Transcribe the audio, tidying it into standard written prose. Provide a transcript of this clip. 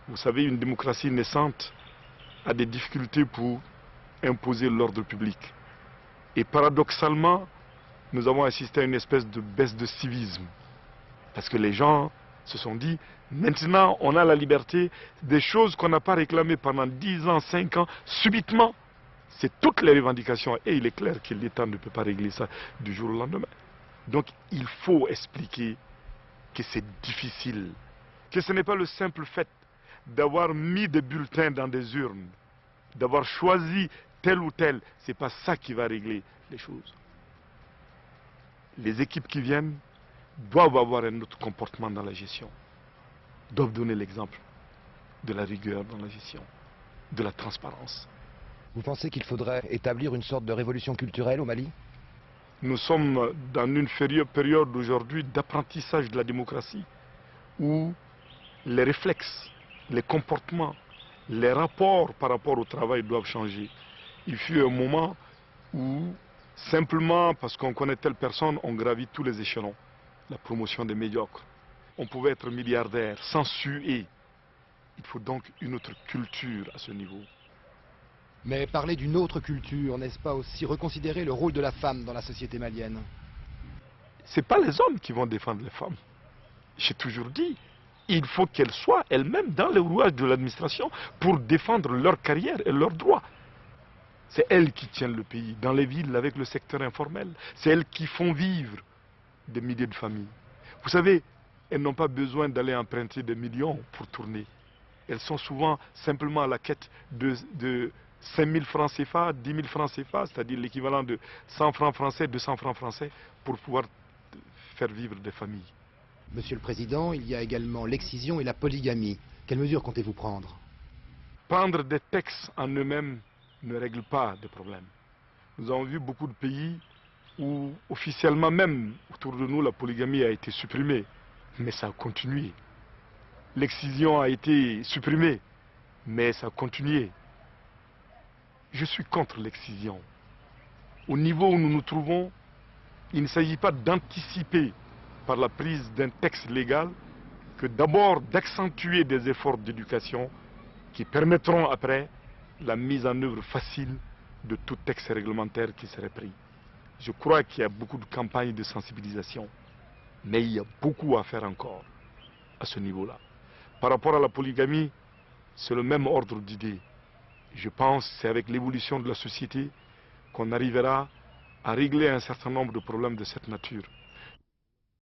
Vous savez, une démocratie naissante a des difficultés pour imposer l'ordre public. Et paradoxalement, nous avons assisté à une espèce de baisse de civisme. Parce que les gens se sont dit, maintenant on a la liberté, des choses qu'on n'a pas réclamées pendant 10 ans, 5 ans, subitement, c'est toutes les revendications. Et il est clair que l'État ne peut pas régler ça du jour au lendemain. Donc il faut expliquer que c'est difficile, que ce n'est pas le simple fait d'avoir mis des bulletins dans des urnes, d'avoir choisi tel ou tel, ce n'est pas ça qui va régler les choses. Les équipes qui viennent doivent avoir un autre comportement dans la gestion, doivent donner l'exemple de la rigueur dans la gestion, de la transparence. Vous pensez qu'il faudrait établir une sorte de révolution culturelle au Mali? Nous sommes dans une période aujourd'hui d'apprentissage de la démocratie, où les réflexes, les comportements, les rapports par rapport au travail doivent changer. Il fut un moment où, simplement parce qu'on connaît telle personne, on gravit tous les échelons. La promotion des médiocres. On pouvait être milliardaire sans suer. Il faut donc une autre culture à ce niveau. Mais parler d'une autre culture, n'est-ce pas aussi reconsidérer le rôle de la femme dans la société malienne? Ce n'est pas les hommes qui vont défendre les femmes. J'ai toujours dit, il faut qu'elles soient elles-mêmes dans les rouages de l'administration pour défendre leur carrière et leurs droits. C'est elles qui tiennent le pays, dans les villes avec le secteur informel. C'est elles qui font vivre des milliers de familles. Vous savez, elles n'ont pas besoin d'aller emprunter des millions pour tourner. Elles sont souvent simplement à la quête de 5 000 francs CFA, 10 000 francs CFA, c'est-à-dire l'équivalent de 100 francs français, 200 francs français, pour pouvoir faire vivre des familles. Monsieur le Président, il y a également l'excision et la polygamie. Quelles mesures comptez-vous prendre? Prendre des textes en eux-mêmes ne règle pas de problèmes. Nous avons vu beaucoup de pays où officiellement même autour de nous la polygamie a été supprimée, mais ça a continué. L'excision a été supprimée, mais ça a continué. Je suis contre l'excision. Au niveau où nous nous trouvons, il ne s'agit pas d'anticiper par la prise d'un texte légal que d'abord d'accentuer des efforts d'éducation qui permettront après la mise en œuvre facile de tout texte réglementaire qui serait pris. Je crois qu'il y a beaucoup de campagnes de sensibilisation, mais il y a beaucoup à faire encore à ce niveau-là. Par rapport à la polygamie, c'est le même ordre d'idées. Je pense que c'est avec l'évolution de la société qu'on arrivera à régler un certain nombre de problèmes de cette nature.